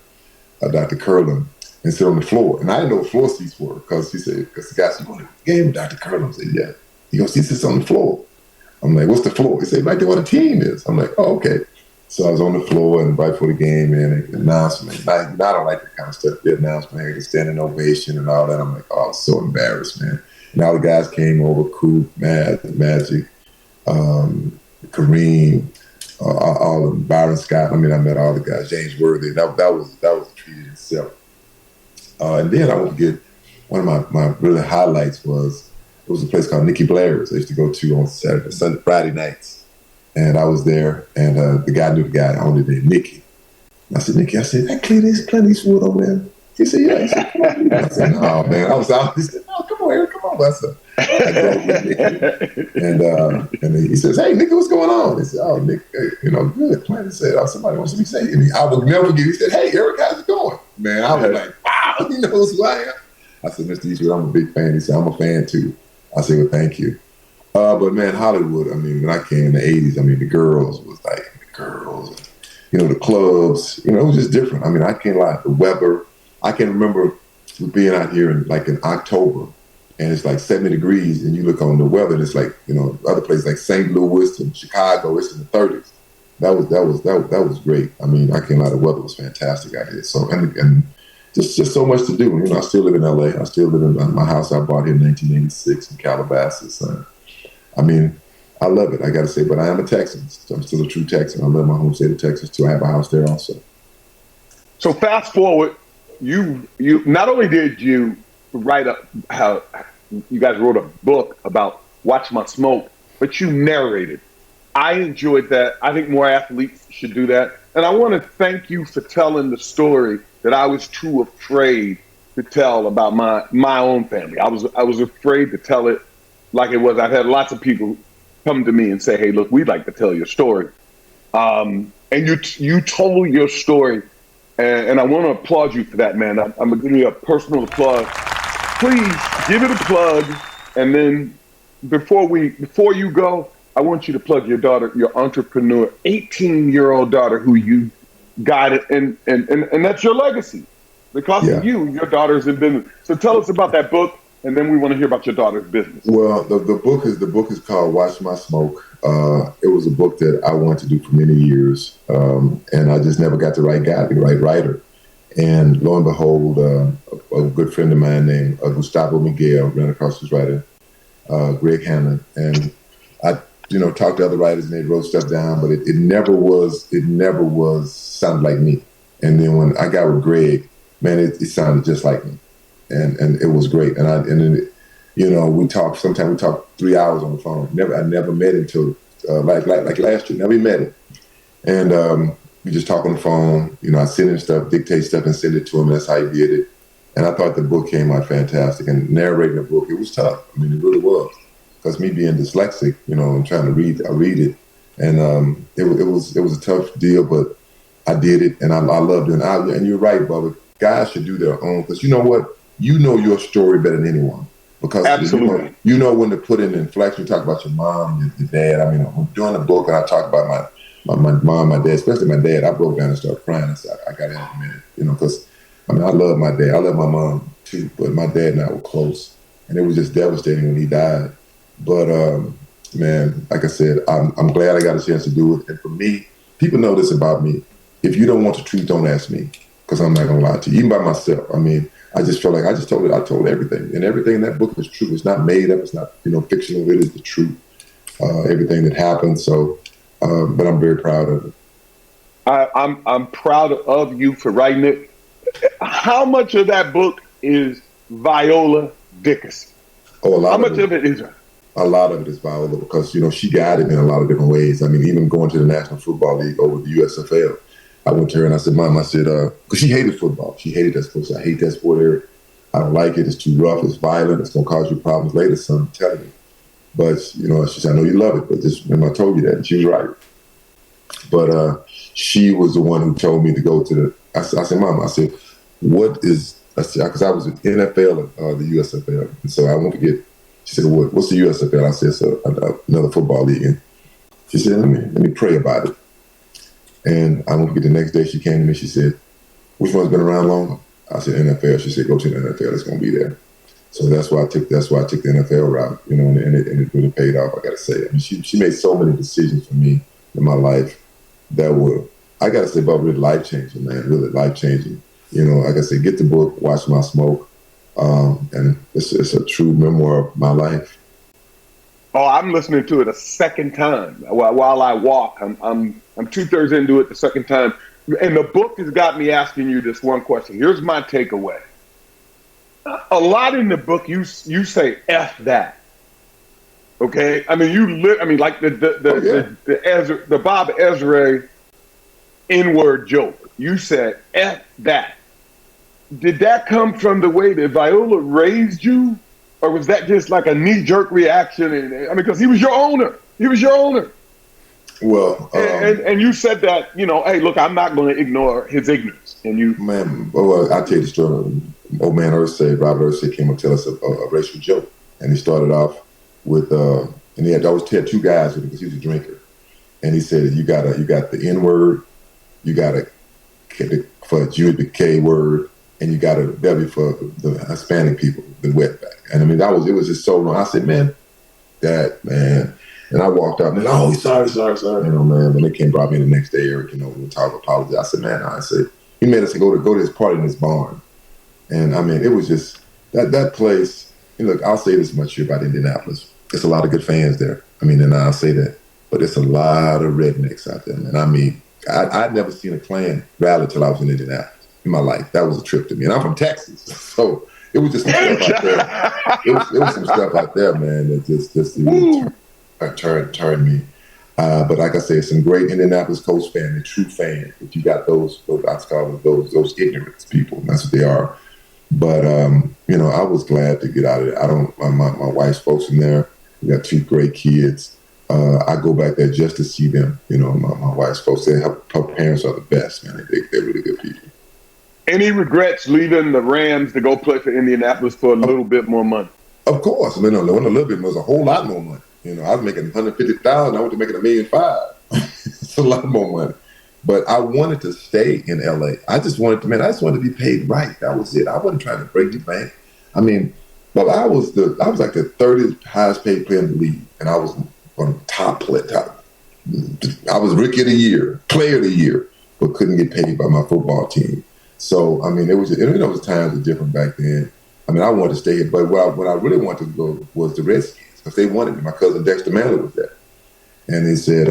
Dr. Curlin, and sit on the floor. And I didn't know what floor seats were because the guy said, you want to game with Dr. Curlin? I said, yeah. He goes, he sits on the floor. I'm like, what's the floor? He said, right there where the team is. I'm like, oh, okay. So I was on the floor and right before the game, man, the announcement. I don't like that kind of stuff. The announcement, the standing ovation and all that. I'm like, oh, I was so embarrassed, man. And all the guys came over, Coop, Magic, Kareem, all of them, Byron Scott. I mean, I met all the guys, James Worthy. That was a treat in itself. And then I would get one of my really highlights was it was a place called Nicky Blair's. I used to go to on Friday nights. And I was there, and the guy knew the guy, only named Nicky. And I said, Nicky, that Clint Eastwood over there? He said, yeah. He said, come on. I said, no, man. I was out. He said, no, come on, Eric, come on. I said, I drove with Nicky. And he says, hey, Nicky, what's going on? He said, oh, Nick, good. Clint said, oh, somebody wants me to say it. I will never forget. He said, hey, Eric, how's it going? Man, I was like, wow, he knows who I am. I said, Mr. Eastwood, I'm a big fan. He said, I'm a fan too. I said, well, thank you. But man, Hollywood, I mean, when I came in the 80s, I mean, the girls, the clubs, it was just different. I mean, I can't lie, the weather. I can remember being out here in October and it's like 70 degrees and you look on the weather and it's like, other places like St. Louis and Chicago, it's in the 30s. That was great. I mean, I can't lie, the weather was fantastic out here. So, and just so much to do. I still live in LA. I still live in my house I bought here in 1986 in Calabasas. I mean, I love it, I got to say, but I am a Texan. So I'm still a true Texan. I love my home state of Texas, too. I have a house there also. So fast forward, you not only did you write how you guys wrote a book about Watch My Smoke, but you narrated. I enjoyed that. I think more athletes should do that. And I want to thank you for telling the story that I was too afraid to tell about my own family. I was afraid to tell it like it was. I've had lots of people come to me and say, hey, look, we'd like to tell your story. And you told your story And I want to applaud you for that, man. I'm going to give you a personal applause. Please give it a plug. And then before you go, I want you to plug your daughter, your entrepreneur, 18-year-old daughter who you guided. And that's your legacy. Because of you, your daughter's in business. So tell us about that book. And then we want to hear about your daughter's business. Well, the book is called Watch My Smoke. It was a book that I wanted to do for many years, and I just never got the right guy, the right writer. And lo and behold, a good friend of mine named Gustavo Miguel ran across his writer, Greg Hannon, and I, talked to other writers and they wrote stuff down, but it never was sounded like me. And then when I got with Greg, man, it sounded just like me. And it was great. And we talked. Sometimes we talked 3 hours on the phone. I never met him till like last year. Never met him. And we just talk on the phone. I send him stuff, dictate stuff, and send it to him. That's how he did it. And I thought the book came out fantastic. And narrating the book, it was tough. I mean, it really was. Because me being dyslexic, and trying to read, I read it, and it was a tough deal, but I did it, and I loved it. And you're right, Bubba. Guys should do their own, because you know what? You know your story better than anyone, because absolutely, you know when to put in inflection. You talk about your mom, your dad. I mean, during the book, and I talk about my mom, my dad, especially my dad. I broke down and started crying. I said, I got in a minute, because I love my dad. I love my mom too, but my dad and I were close, and it was just devastating when he died. But man, like I said, I'm glad I got a chance to do it. And for me, people know this about me. If you don't want the truth, don't ask me, because I'm not gonna lie to you, even by myself. I mean, I just felt like I told everything, and everything in that book is true. It's not made up. It's not fictional. It is the truth. Everything that happened. So, but I'm very proud of it. I'm proud of you for writing it. How much of that book is Viola Dickerson? Oh, a lot. How much of it is her? A lot of it is Viola, because she guided me in a lot of different ways. I mean, even going to the National Football League over the USFL. I went to her and I said, Mom, because she hated football. She hated that sport. She said, I hate that sport, Eric. I don't like it. It's too rough. It's violent. It's going to cause you problems later, son. I'm telling you. But, she said, I know you love it, but just remember I told you that. And she was right. But she was the one who told me to go to I said, Mom, what is, because I was in NFL and the USFL. And so I won't forget, she said, what's the USFL? I said, it's another football league. And she said, let me pray about it. And I won't forget, the next day she came to me, she said, which one's been around longer? I said, NFL. She said, go to the NFL. It's going to be there. So that's why I took the NFL route, and it really paid off, I got to say. I mean, she made so many decisions for me in my life that were, I got to say, but really life-changing, man, really life-changing. Like I said, get the book, Watch My Smoke, and it's a true memoir of my life. Oh, I'm listening to it a second time while I walk. I'm 2/3 into it the second time. And the book has got me asking you this one question. Here's my takeaway. A lot in the book, you say F that. Okay? I mean, like the Bob Ezra N-word joke. You said F that. Did that come from the way that Viola raised you? Or was that just like a knee-jerk reaction? Because he was your owner. Well, and you said that, hey, look, I'm not going to ignore his ignorance. And you, man, well, I'll tell you the story. Old man Robert Ursay came up to tell us a racial joke, and he started off with, and he had always tell two guys with him because he was a drinker, and he said, you got the N word, you got for Jewish the K word, and you got a W for the Hispanic people, the wetback. And I mean, it was just so wrong. I said, man. And I walked out and then, oh, sorry. Man, when they came brought me the next day, Eric, we talked, apologize. I said, man, he made us go to this party in this barn. And I mean, it was just that place. Look, I'll say this much here about Indianapolis. There's a lot of good fans there. I mean, and I'll say that, but there's a lot of rednecks out there, man. I mean, I'd never seen a Klan rally till I was in Indianapolis in my life. That was a trip to me. And I'm from Texas. So it was just some stuff out there. It was some stuff out there, man, that just really turned me. But like I said, some great Indianapolis Colts fan, a true fan. If you got those I call them those ignorant people, and that's what they are. But I was glad to get out of there. My wife's folks in there. We got two great kids. I go back there just to see them. My wife's folks. Her parents are the best, man. They're really good people. Any regrets leaving the Rams to go play for Indianapolis for a little bit more money? Of course. I mean, a little bit was a whole lot more money. I was making $150,000. I went to making $1.5 million. It's a lot more money. But I wanted to stay in LA. I just wanted to be paid right. That was it. I wasn't trying to break the bank. I mean, well, I was like the 30th highest paid player in the league, and I was on the top. I was Rookie of the Year, Player of the Year, but couldn't get paid by my football team. So I mean, it was times were different back then. I mean, I wanted to stay here, but what I really wanted to go was the Redskins because they wanted me. My cousin Dexter Manley was there, and he said,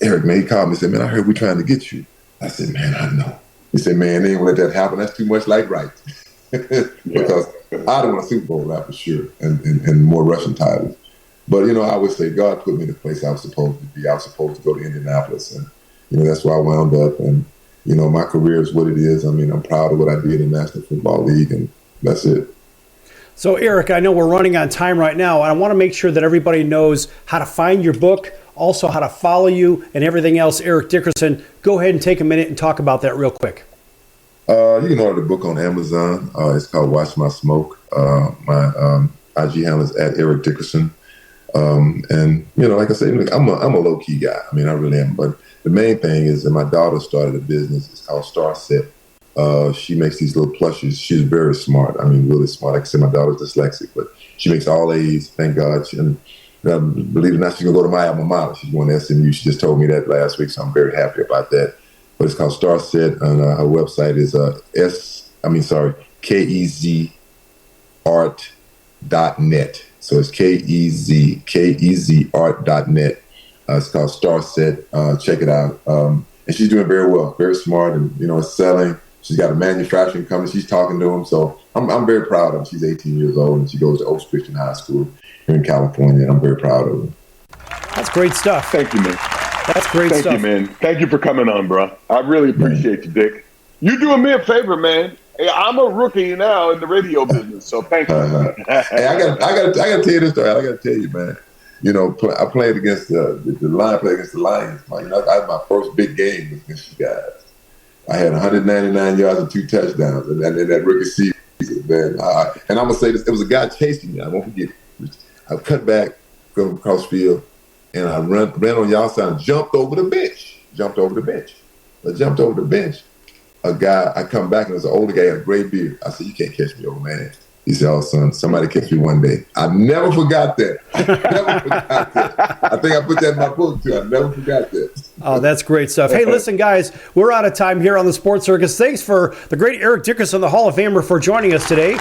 "Eric, man," he called me and said, "Man, I heard we're trying to get you." I said, "Man, I know." He said, "Man, they ain't gonna let that happen. That's too much like rights." Because I don't want a Super Bowl that for sure, and more rushing titles. But I would say God put me in the place I was supposed to be. I was supposed to go to Indianapolis, and that's where I wound up. And my career is what it is. I mean, I'm proud of what I did in the National Football League, and that's it. So, Eric, I know we're running on time right now. I want to make sure that everybody knows how to find your book, also how to follow you, and everything else. Eric Dickerson, go ahead and take a minute and talk about that real quick. You can order the book on Amazon. It's called Watch My Smoke. My IG handle is at Eric Dickerson. And like I said, I'm a low key guy. I mean, I really am. But the main thing is that my daughter started a business. It's called Star Set. She makes these little plushes. She's very smart. I mean, really smart. Like I said, my daughter's dyslexic, but she makes all A's. Thank God. Believe it or not, she's gonna go to my alma mater. She's going to SMU. She just told me that last week, so I'm very happy about that. But it's called Star Set, and her website is kezart.net. So it's kezart.net. It's called Star Set. Check it out. And she's doing very well, very smart, and it's selling. She's got a manufacturing company. She's talking to them, so I'm very proud of her. She's 18 years old, and she goes to Oaks Christian High School here in California, and I'm very proud of her. That's great stuff. Thank you, man. That's great stuff. Thank you, man. Thank you for coming on, bro. I really appreciate you, Dick. You doing me a favor, man. Hey, I'm a rookie now in the radio business, so thank you. Hey, I got to tell you this story. I got to tell you, man. I played against the Lions. I had my first big game against you guys. I had 199 yards and 2 touchdowns, and in that rookie season, man. And I'm gonna say this: it was a guy chasing me. I won't forget it. I cut back, going across field, and I ran on y'all side and jumped over the bench. A guy, I come back and there's an older guy, had a gray beard. I said, "You can't catch me, old man." He said, "Oh, son, somebody catch me one day." I never forgot that. I think I put that in my book, too. I never forgot that. Oh, that's great stuff. Hey, listen, guys, we're out of time here on the Sports Circus. Thanks for the great Eric Dickerson, the Hall of Famer, for joining us today,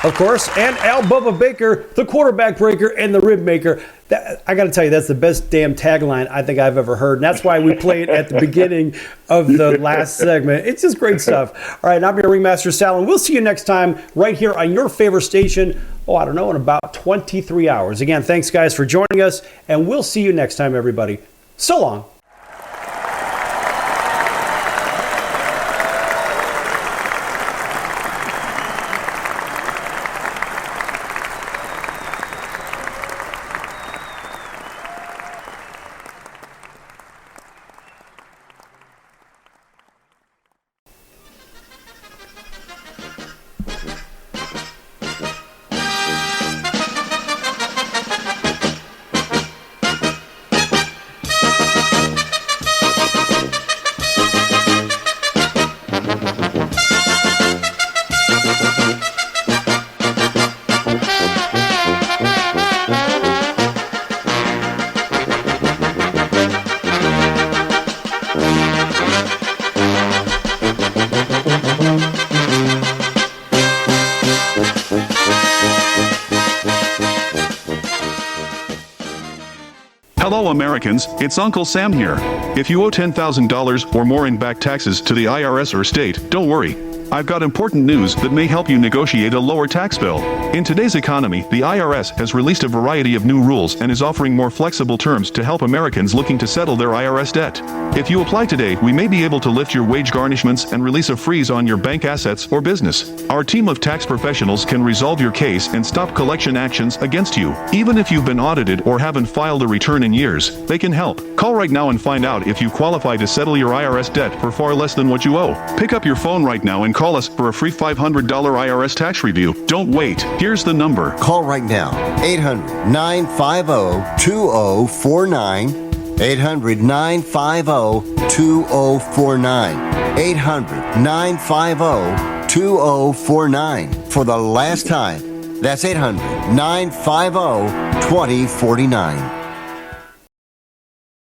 of course, and Al Bubba Baker, the quarterback breaker and the rib maker. I got to tell you, that's the best damn tagline I think I've ever heard. And that's why we play it at the beginning of the last segment. It's just great stuff. All right, I'm your Ringmaster Sal, and we'll see you next time right here on your favorite station, I don't know, in about 23 hours. Again, thanks, guys, for joining us, and we'll see you next time, everybody. So long. Hello, Americans. It's Uncle Sam here. If you owe $10,000 or more in back taxes to the IRS or state, don't worry. I've got important news that may help you negotiate a lower tax bill. In today's economy, the IRS has released a variety of new rules and is offering more flexible terms to help Americans looking to settle their IRS debt. If you apply today, we may be able to lift your wage garnishments and release a freeze on your bank assets or business. Our team of tax professionals can resolve your case and stop collection actions against you. Even if you've been audited or haven't filed a return in years, they can help. Call right now and find out if you qualify to settle your IRS debt for far less than what you owe. Pick up your phone right now and call us for a free $500 IRS tax review. Don't wait. Here's the number. Call right now. 800-950-2049. 800-950-2049. 800-950-2049. For the last time. That's 800-950-2049.